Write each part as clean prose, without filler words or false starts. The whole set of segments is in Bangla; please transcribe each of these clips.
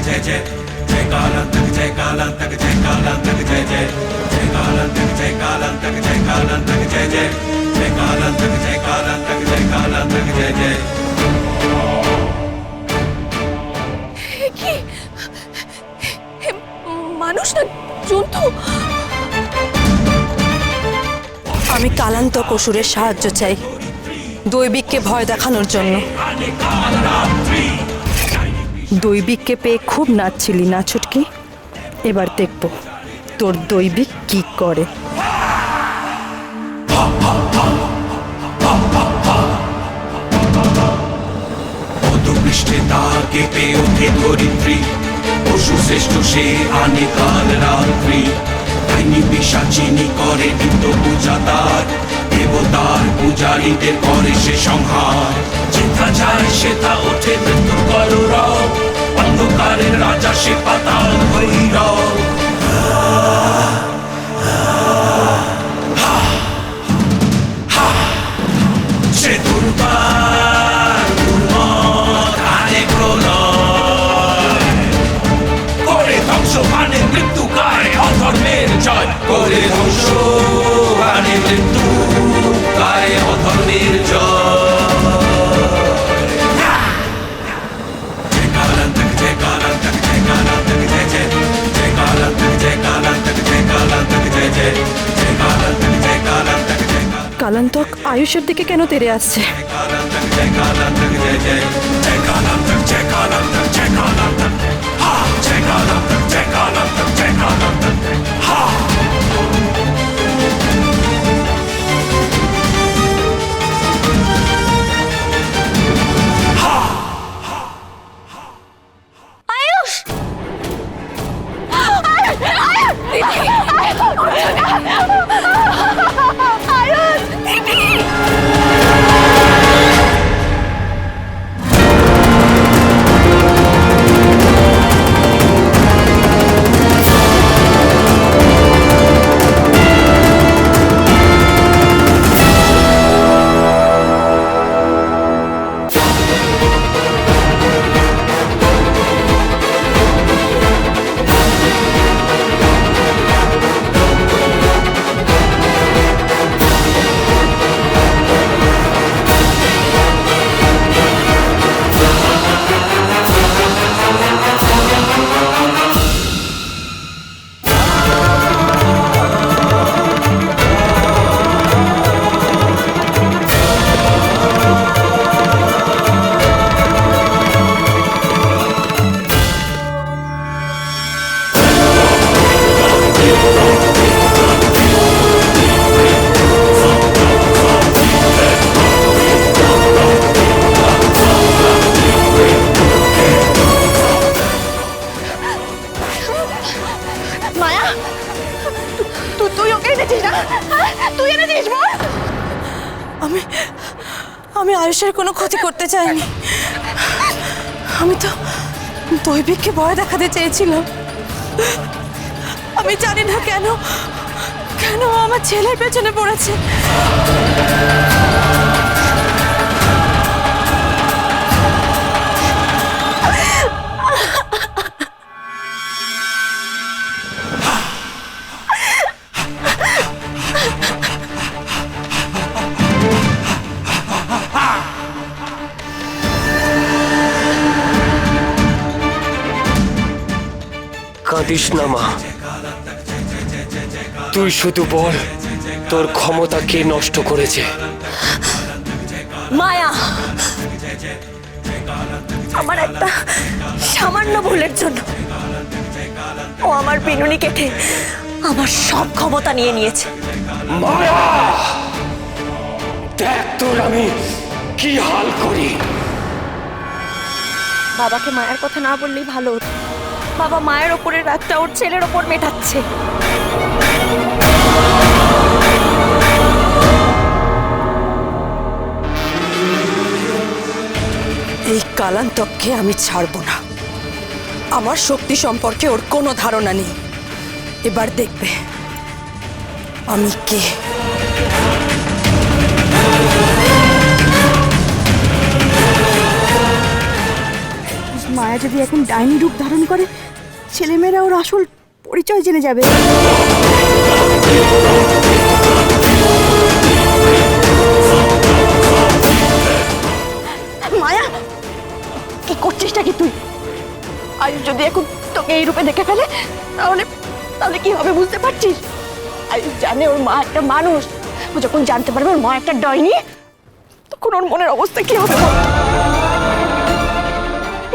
जय जय जय कालांतक जय कालांतक जय कालांतक जय जय जय कालांतक जय कालांतक जय कालांतक जय जय जय कालांतक जय कालांतक जय कालांतक जय जय। কি মানুষ না জন্তু? আমি কালান্তক অসুরের সাহায্য চাই দৈবিককে ভয় দেখানোর জন্য। দৈবিককে পেয়ে খুব নাচছিলি না ছুটকি? এবার দেখব তোর দৈবিক কি করে। পৃষ্ঠে তার কেঁপে ওঠে ধরিত্রী, পশু শ্রেষ্ঠ সে আনে কাল রাত্রি। ডাইনি পিশাচিনি করে নিত্য পূজা তার, দেবতার পূজারীদের করে সে সংহার। যেথা যায় সেথা ওঠে মৃত্যুর কলরব, অন্ধকারের রাজা সে পাতাল ভৈরব। সে দুর্বার দুর্মত আনে প্রলয়, করে ধ্বংস মানে মৃত্যু গায়ে অধর্মের জয়। করে ধ্বংস মানে মৃত্যু গায়ে অধর্মের জয়। জয় কালান্তক জয় কালান্তক জয় কালান্তক জয় জয় জয় কালান্তক জয় কালান্তক জয় কালান্তক জয় জয় জয় কালান্তক জয় কালান্তক জয় কালান্তক আয়ুষের দিকে কেন তেড়ে আসছে? कालांतक जय कालांतक जय जय जय कालांतक जय कालांतक जय कालांतक हा जय कालांतक जय कालांतक जय कालांतक हा। আয়ুষ! মায়া, তুই ওকে এনেছিস না? তুই এনেছিস বল? আমি আয়ুষের কোনো ক্ষতি করতে চাইনি। আমি তো দৈবিককে ভয় দেখাতে চেয়েছিলাম। আমি জানি না কেন কেন ও আমার ছেলের পেছনে পড়েছে। কাঁদিস না মা, তুই শুধু বল তোর ক্ষমতা কে নষ্ট করেছে। মায়া, আমার একটা সামান্য ভুলের জন্য ও আমার বিনুনি কেটে আমার সব ক্ষমতা নিয়ে নিয়েছে। মায়া, দেখ তোর আমি কি হাল করি। বাবাকে মায়ের কথা না বললেই ভালো হতো। বাবা মায়ের ওপরের রাগটা ওর ছেলের ওপর মেটাচ্ছে। এই কালান্তককে আমি ছাড়ব না। আমার শক্তি সম্পর্কে ওর কোনো ধারণা নেই। এবার দেখবে আমি কে। মায়া যদি এখন ডাইনি রূপ ধারণ করে, ছেলেমেয়েরা ওর আসল পরিচয় জেনে যাবে। মায়া, কি করছিসটা কি তুই? আয়ুষ যদি এখন তোকে এই রূপে দেখে ফেলে, তাহলে তাহলে কি হবে বুঝতে পারছিস? আয়ুষ জানে ওর মা একটা মানুষ। ও যখন জানতে পারবে ওর মা একটা ডাইনি, তখন ওর মনের অবস্থা কি হবে বল?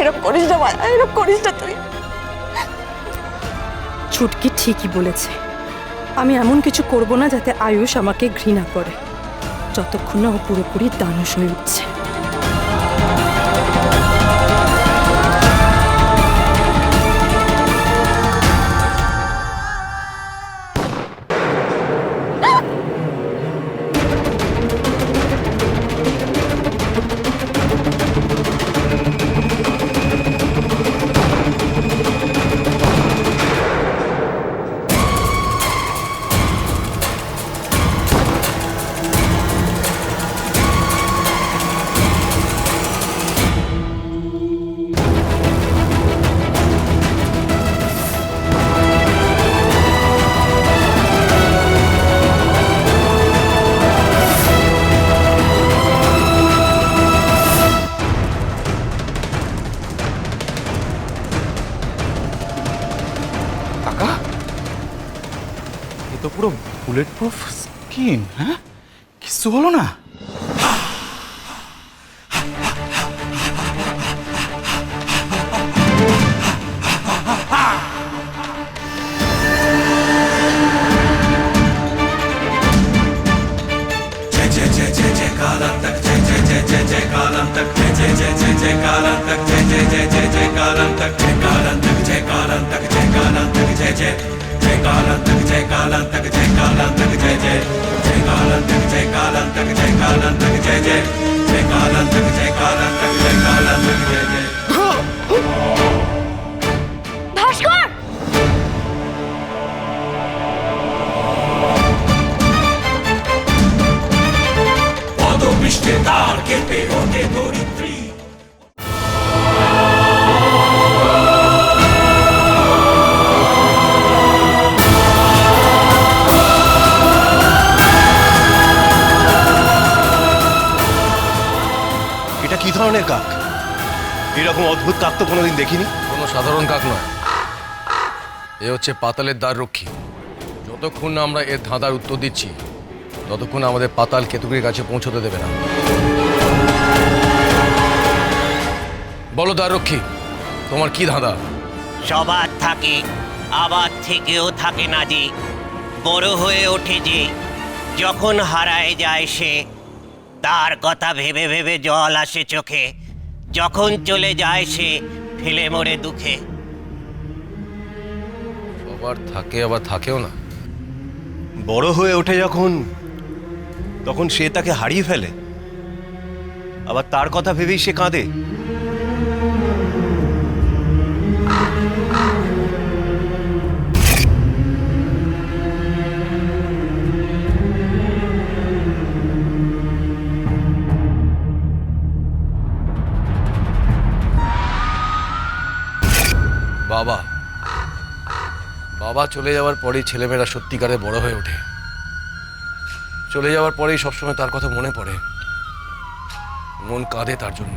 এরকম করিস না মায়া, এরকম করিস না তুই। ছুটকি ঠিকই বলেছে, আমি এমন কিছু করব না যাতে আয়ুষ আমাকে ঘৃণা করে, যতক্ষণ না ও পুরোপুরি দানুষ হয়ে উঠছে। কাকা, এ তো পুরো বুলেট প্রুফ স্কিন। হ্যাঁ, কিছু হলো না? जय जय जय जय जय कालांतक, जय जय जय जय जय कालांतक, जय जय जय जय जय कालांतक, जय जय जय जय जय कालांतक, जय कालांतक, जय कालांतक, जय कालांतक, जय जय जय कालांतक, जय कालांतक, जय कालांतक, जय जय जय कालांतक, जय कालांतक, जय कालांतक, जय जय जय कालांतक, जय कालांतक, जय कालांतक, जय जय। ভাস্কর, পদপৃষ্ঠে তার কেঁপে ওঠে ধরিত্রী। এটা কি ধরনের কাক? এরকম অদ্ভুত কাক তো কোনোদিন দেখিনি। কোনো সাধারণ কাক নয়, এ হচ্ছে পাতালের দ্বার রক্ষী। যতক্ষণ না আমরা এর ধাঁধার উত্তর দিচ্ছি, ততক্ষণ আমাদের পাতাল কেতুকির কাছে পৌঁছতে দেবে না। বলো দ্বার রক্ষী, তোমার কি ধাঁধা? সবার থাকে, আবার থেকেও থাকে না যে, বড় হয়ে ওঠে যে, যখন হারায় যায় সে, তার কথা ভেবে ভেবে জল আসে চোখে, যখন চলে যায় সে ফেলে মরে দুঃখে। সবার থাকে আবার থাকেও না। বড় হয়ে ওঠে যখন, তখন সে তাকে হারিয়ে ফেলে, আবার তার কথা ভেবেই সে কাঁদে। বাবা, বাবা চলে যাওয়ার পরেই ছেলেমেয়েরা সত্যিকারে বড় হয়ে ওঠে। চলে যাওয়ার পরেই সবসময় তার কথা মনে পড়ে, মন কাঁদে তার জন্য।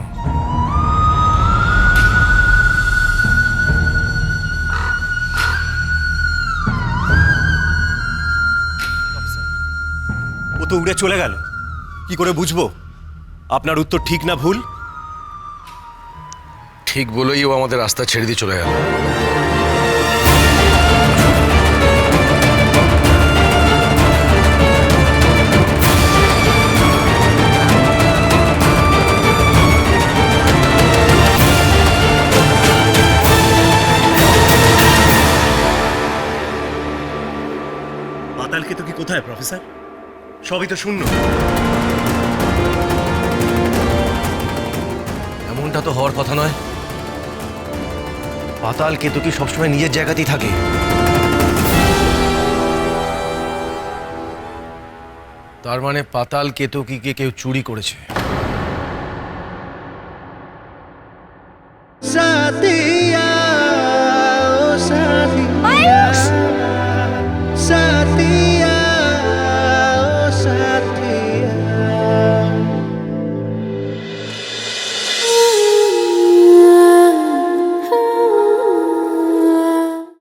ও তো উড়ে চলে গেল, কি করে বুঝবো আপনার উত্তর ঠিক না ভুল? ঠিক বলেই ও আমাদের রাস্তা ছেড়ে দিয়ে চলে গেল। পাতাল কেতুকি কোথায় প্রফেসর? সবই তো শূন্য। এমনটা তো হওয়ার কথা নয়। পাতাল কেতুকি সবসময় নিজের জায়গাতেই থাকে। তার মানে পাতাল কেতুকিকে কেউ চুরি করেছে।